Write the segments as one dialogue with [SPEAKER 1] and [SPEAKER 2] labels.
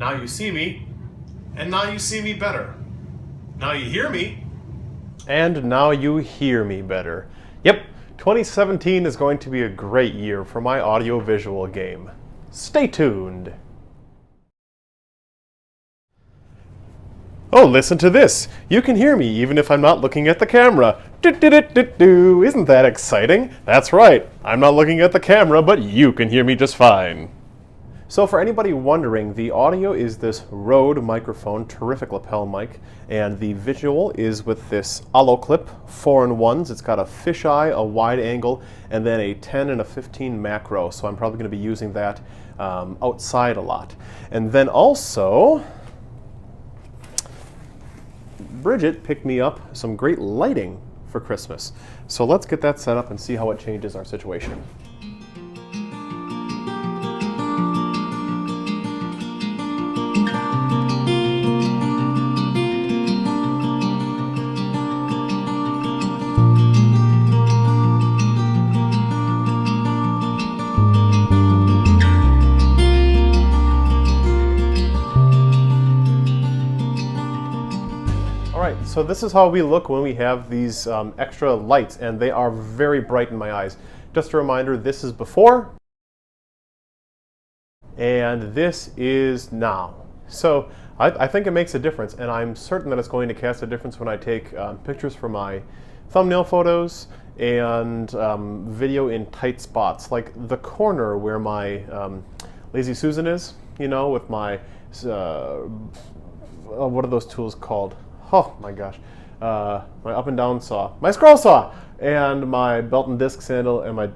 [SPEAKER 1] Now you see me, and now you see me better. Now you hear me.
[SPEAKER 2] And now you hear me better. Yep, 2017 is going to be a great year for my audio-visual game. Stay tuned. Oh, listen to this. You can hear me even if I'm not looking at the camera. Do-do-do-do-do. Isn't that exciting? That's right. I'm not looking at the camera, but you can hear me just fine. So for anybody wondering, the audio is this Rode microphone, terrific lapel mic, and the visual is with this Clip 4-in-1s. It's got a fisheye, a wide angle, and then a 10 and a 15 macro. So I'm probably going to be using that outside a lot. And then also, Bridget picked me up some great lighting for Christmas. So let's get that set up and see how it changes our situation. So this is how we look when we have these extra lights, and they are very bright in my eyes. Just a reminder, this is before, and this is now. So I think it makes a difference, and I'm certain that it's going to cast a difference when I take pictures for my thumbnail photos and video in tight spots, like the corner where my Lazy Susan is, you know, with my, what are those tools called? Oh my gosh, my up and down saw, my scroll saw, and my belt and disc sandal, and my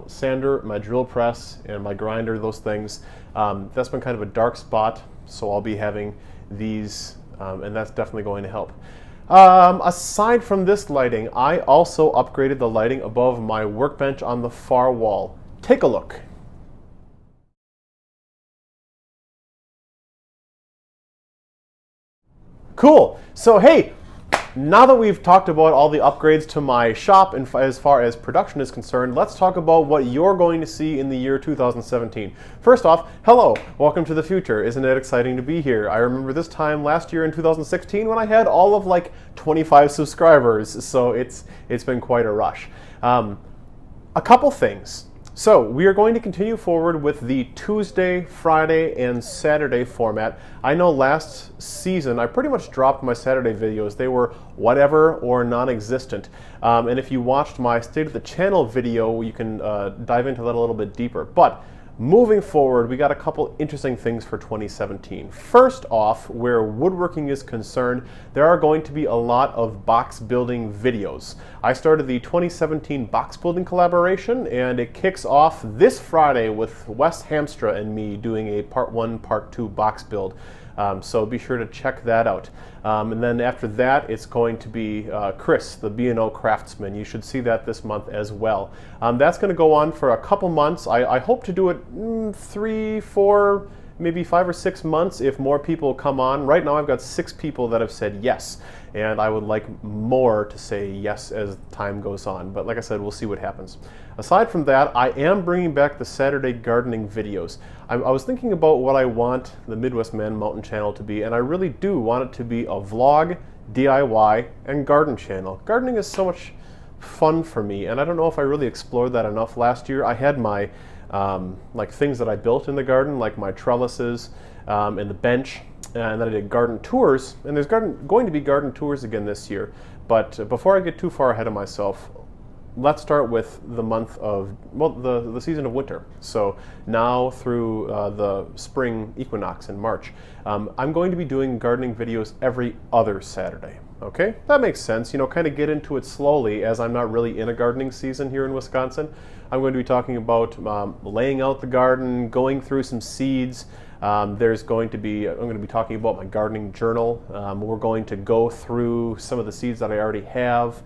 [SPEAKER 2] sander, my drill press, and my grinder, those things. That's been kind of a dark spot, so I'll be having these, and that's definitely going to help. Aside from this lighting, I also upgraded the lighting above my workbench on the far wall. Take a look. Cool. So hey, now that we've talked about all the upgrades to my shop and as far as production is concerned, let's talk about what you're going to see in the year 2017. First off, hello, welcome to the future. Isn't it exciting to be here? I remember this time last year in 2016 when I had all of like 25 subscribers, so it's been quite a rush. A couple things. So we are going to continue forward with the Tuesday, Friday, and Saturday format. I know last season I pretty much dropped my Saturday videos. They were whatever or non-existent. And if you watched my State of the Channel video, you can dive into that a little bit deeper. But moving forward, we got a couple interesting things for 2017. First off, where woodworking is concerned, there are going to be a lot of box building videos. I started the 2017 box building collaboration, and it kicks off this Friday with Wes Hamstra and me doing a part 1, part 2 box build. So be sure to check that out. And then after that, it's going to be Chris, the B&O Craftsman. You should see that this month as well. That's going to go on for a couple months. I hope to do it 3, 4, maybe 5 or 6 months if more people come on. Right now I've got 6 people that have said yes, and I would like more to say yes as time goes on. But like I said, we'll see what happens. Aside from that, I am bringing back the Saturday gardening videos. I was thinking about what I want the Midwest Man Mountain channel to be, and I really do want it to be a vlog, DIY, and garden channel. Gardening is so much fun for me, and I don't know if I really explored that enough last year. I had my like things that I built in the garden, like my trellises and the bench, and then I did garden tours, and there's going to be garden tours again this year. But before I get too far ahead of myself, let's start with the month of, well, the season of winter. So now through the spring equinox in March. I'm going to be doing gardening videos every other Saturday. Okay, that makes sense. You know, kind of get into it slowly, as I'm not really in a gardening season here in Wisconsin. I'm going to be talking about laying out the garden, going through some seeds. I'm going to be talking about my gardening journal. We're going to go through some of the seeds that I already have.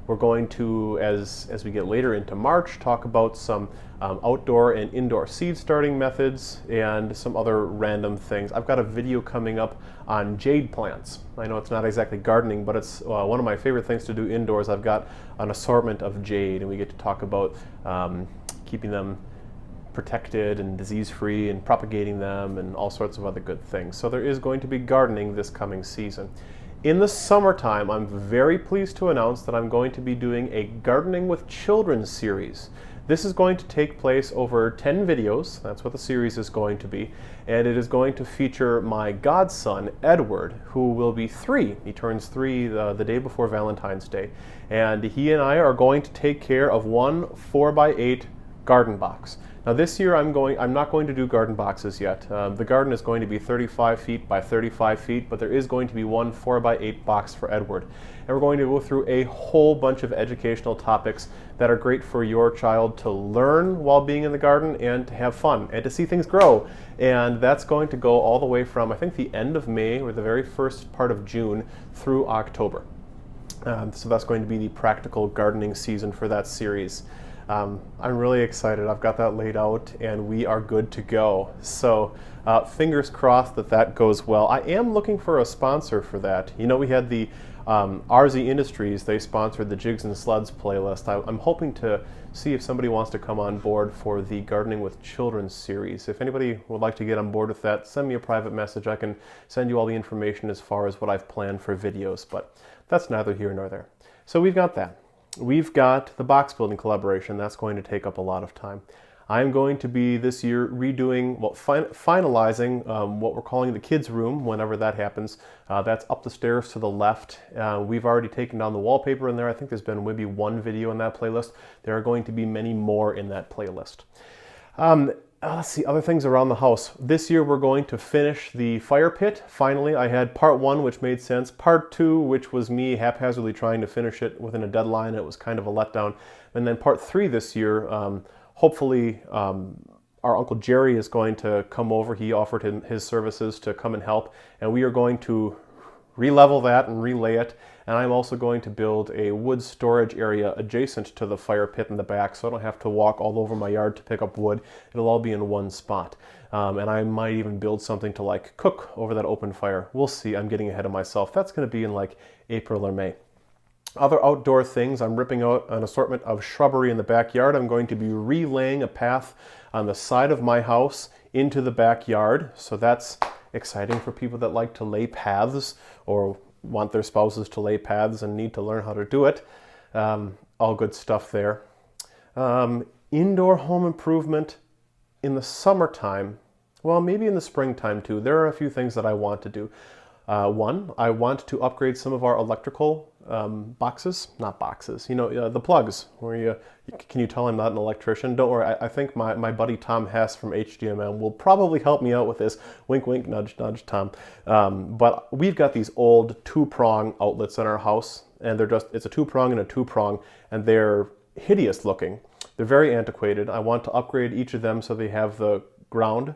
[SPEAKER 2] We're going to, as we get later into March, talk about some outdoor and indoor seed starting methods and some other random things. I've got a video coming up on jade plants. I know it's not exactly gardening, but it's one of my favorite things to do indoors. I've got an assortment of jade, and we get to talk about keeping them protected and disease-free and propagating them and all sorts of other good things. So there is going to be gardening this coming season. In the summertime, I'm very pleased to announce that I'm going to be doing a Gardening with Children series. This is going to take place over 10 videos, that's what the series is going to be, and it is going to feature my godson, Edward, who will be 3. He turns 3 the day before Valentine's Day, and he and I are going to take care of one 4x8 garden box. Now this year I'm not going to do garden boxes yet. The garden is going to be 35 feet by 35 feet, but there is going to be one 4x8 box for Edward. And we're going to go through a whole bunch of educational topics that are great for your child to learn while being in the garden and to have fun and to see things grow. And that's going to go all the way from, I think, the end of May or the very first part of June through October. So that's going to be the practical gardening season for that series. I'm really excited. I've got that laid out and we are good to go. So fingers crossed that that goes well. I am looking for a sponsor for that. You know, we had the RZ Industries, they sponsored the Jigs and Sleds playlist. I'm hoping to see if somebody wants to come on board for the Gardening with Children series. If anybody would like to get on board with that, send me a private message. I can send you all the information as far as what I've planned for videos, but that's neither here nor there. So we've got that. We've got the box building collaboration. That's going to take up a lot of time. I'm going to be this year redoing, well, finalizing what we're calling the kids' room whenever that happens. That's up the stairs to the left. We've already taken down the wallpaper in there. I think there's been maybe 1 video in that playlist. There are going to be many more in that playlist. Let's see, other things around the house. This year we're going to finish the fire pit. Finally, I had part 1, which made sense. Part 2, which was me haphazardly trying to finish it within a deadline. It was kind of a letdown. And then part 3 this year, hopefully our Uncle Jerry is going to come over. He offered his services to come and help. And we are going to re-level that and relay it. And I'm also going to build a wood storage area adjacent to the fire pit in the back, so I don't have to walk all over my yard to pick up wood. It'll all be in one spot. And I might even build something to like cook over that open fire. We'll see. I'm getting ahead of myself. That's going to be in like April or May. Other outdoor things, I'm ripping out an assortment of shrubbery in the backyard. I'm going to be relaying a path on the side of my house into the backyard. So that's exciting for people that like to lay paths or want their spouses to lay paths and need to learn how to do it. All good stuff there. Indoor home improvement in the summertime, well, maybe in the springtime too. There are a few things that I want to do. One, I want to upgrade some of our electrical boxes, not boxes, you know, the plugs, where can you tell I'm not an electrician? Don't worry, I think my buddy Tom Hess from HDMM will probably help me out with this. Wink, wink, nudge, nudge, Tom. But we've got these old 2-prong outlets in our house, and it's a 2-prong and a 2-prong, and they're hideous looking. They're very antiquated. I want to upgrade each of them so they have the ground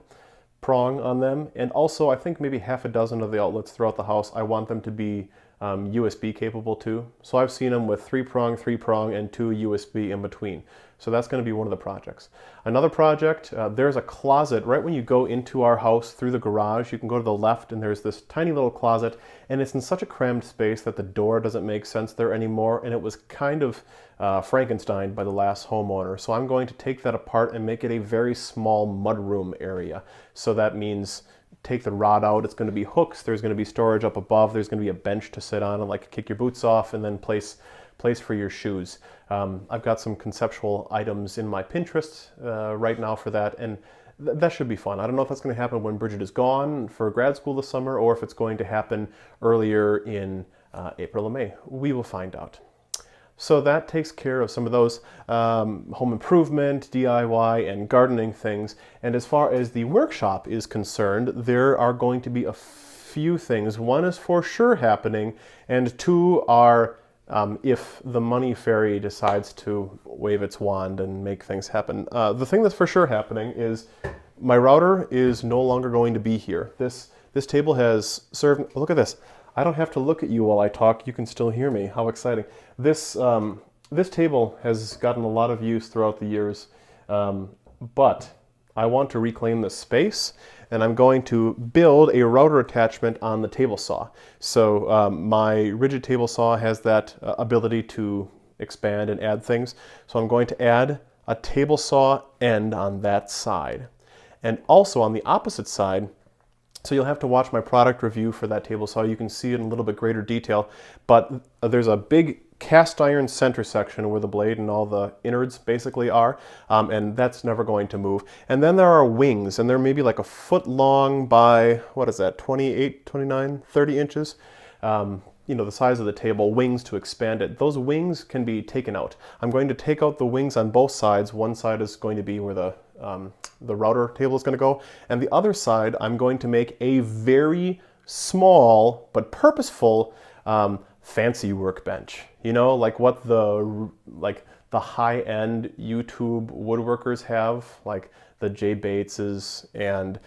[SPEAKER 2] prong on them, and also I think maybe half a dozen of the outlets throughout the house, I want them to be USB capable too. So I've seen them with 3-prong, 3-prong, and 2 USB in between. So that's going to be one of the projects. Another project, there's a closet right when you go into our house through the garage. You can go to the left and there's this tiny little closet, and it's in such a crammed space that the door doesn't make sense there anymore, and it was kind of Frankenstein by the last homeowner. So I'm going to take that apart and make it a very small mudroom area. So that means take the rod out, it's going to be hooks, there's going to be storage up above, there's going to be a bench to sit on and like kick your boots off, and then place for your shoes. I've got some conceptual items in my Pinterest right now for that, and that should be fun. I don't know if that's going to happen when Bridget is gone for grad school this summer, or if it's going to happen earlier in April or May. We will find out. So that takes care of some of those home improvement, DIY, and gardening things. And as far as the workshop is concerned, there are going to be a few things. One is for sure happening, and 2 are if the money fairy decides to wave its wand and make things happen. The thing that's for sure happening is my router is no longer going to be here. This table has served, look at this. I don't have to look at you while I talk. You can still hear me. How exciting. This table has gotten a lot of use throughout the years, but I want to reclaim this space, and I'm going to build a router attachment on the table saw. So my rigid table saw has that ability to expand and add things. So I'm going to add a table saw end on that side. And also on the opposite side, so you'll have to watch my product review for that table saw. You can see it in a little bit greater detail, but there's a big cast iron center section where the blade and all the innards basically are, and that's never going to move. And then there are wings, and they're maybe like a foot long by, what is that, 28, 29, 30 inches? You know, the size of the table, wings to expand it. Those wings can be taken out. I'm going to take out the wings on both sides. One side is going to be where the router table is going to go, and the other side I'm going to make a very small but purposeful fancy workbench. You know, like what the high-end YouTube woodworkers have, like the Jay Bateses and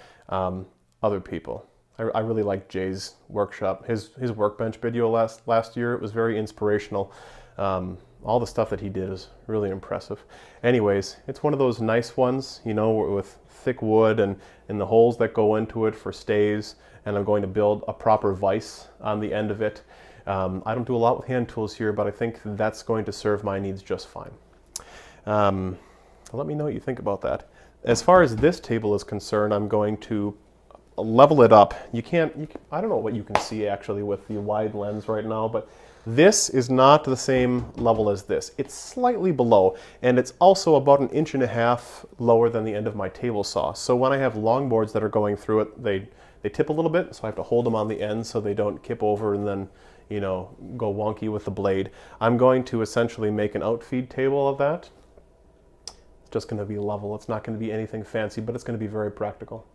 [SPEAKER 2] other people. I really like Jay's workshop, his workbench video last year. It was very inspirational. All the stuff that he did is really impressive. Anyways, it's one of those nice ones, you know, with thick wood and the holes that go into it for stays, and I'm going to build a proper vise on the end of it. I don't do a lot with hand tools here, but I think that's going to serve my needs just fine. Let me know what you think about that. As far as this table is concerned, I'm going to level it up. I don't know what you can see actually with the wide lens right now, but this is not the same level as this. It's slightly below, and it's also about 1.5 inches lower than the end of my table saw. So when I have long boards that are going through it, they tip a little bit, so I have to hold them on the end so they don't kip over and then, you know, go wonky with the blade. I'm going to essentially make an outfeed table of that. It's just going to be level. It's not going to be anything fancy, but it's going to be very practical.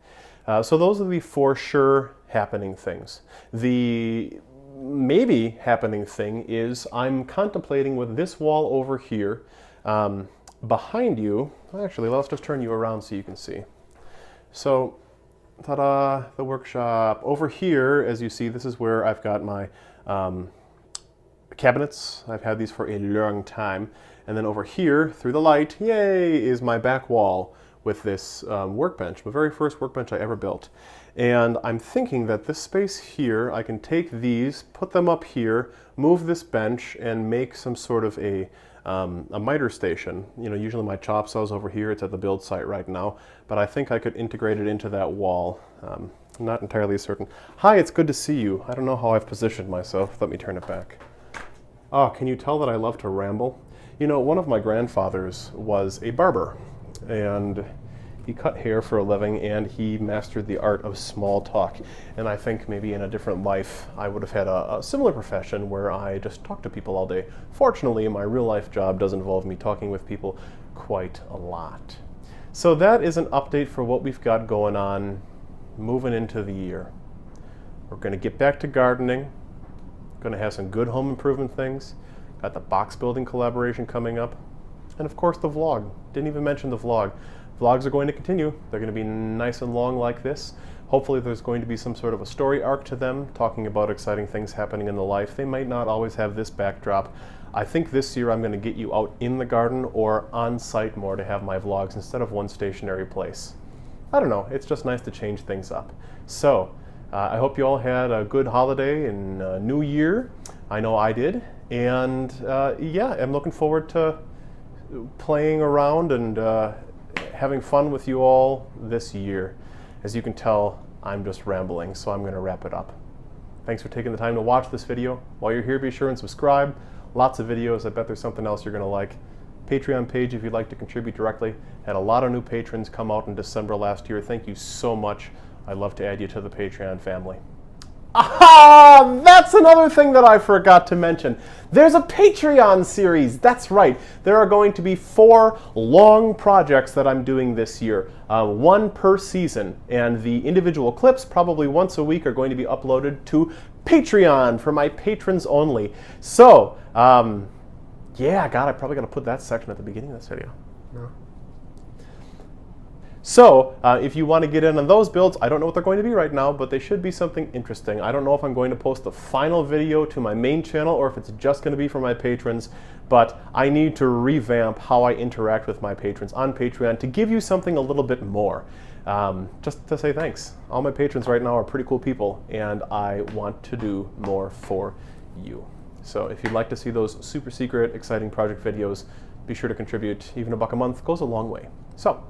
[SPEAKER 2] So those are the for sure happening things. The maybe happening thing is I'm contemplating with this wall over here behind you. Actually, let's just turn you around so you can see. So, ta-da, the workshop. Over here, as you see, this is where I've got my cabinets. I've had these for a long time. And then over here, through the light, yay, is my back wall with this workbench, the very first workbench I ever built. And I'm thinking that this space here, I can take these, put them up here, move this bench, and make some sort of a mitre station. You know, usually my chop saw's over here. It's at the build site right now, but I think I could integrate it into that wall. I'm not entirely certain. Hi, it's good to see you. I don't know how I've positioned myself. Let me turn it back. Oh, can you tell that I love to ramble? You know, one of my grandfathers was a barber, and he cut hair for a living, and he mastered the art of small talk. And I think maybe in a different life, I would have had a similar profession where I just talk to people all day. Fortunately, my real life job does involve me talking with people quite a lot. So that is an update for what we've got going on moving into the year. We're going to get back to gardening. Going to have some good home improvement things. Got the box building collaboration coming up. And of course the vlog. Didn't even mention the vlog. Vlogs are going to continue. They're going to be nice and long like this. Hopefully there's going to be some sort of a story arc to them, talking about exciting things happening in the life. They might not always have this backdrop. I think this year I'm going to get you out in the garden or on site more to have my vlogs instead of one stationary place. I don't know, it's just nice to change things up. So, I hope you all had a good holiday and New Year. I know I did. And yeah, I'm looking forward to playing around and having fun with you all this year. As you can tell, I'm just rambling, so I'm going to wrap it up. Thanks for taking the time to watch this video. While you're here, be sure and subscribe. Lots of videos. I bet there's something else you're going to like. Patreon page if you'd like to contribute directly. Had a lot of new patrons come out in December last year. Thank you so much. I'd love to add you to the Patreon family. Aha! That's another thing that I forgot to mention. There's a Patreon series. That's right. There are going to be 4 long projects that I'm doing this year, 1 per season. And the individual clips, probably once a week, are going to be uploaded to Patreon for my patrons only. So, yeah, God, I probably got to put that section at the beginning of this video. No. So, if you want to get in on those builds, I don't know what they're going to be right now, but they should be something interesting. I don't know if I'm going to post the final video to my main channel or if it's just going to be for my patrons, but I need to revamp how I interact with my patrons on Patreon to give you something a little bit more. Just to say thanks. All my patrons right now are pretty cool people, and I want to do more for you. So if you'd like to see those super secret, exciting project videos, be sure to contribute. Even $1 a month goes a long way. So,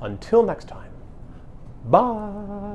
[SPEAKER 2] until next time, bye.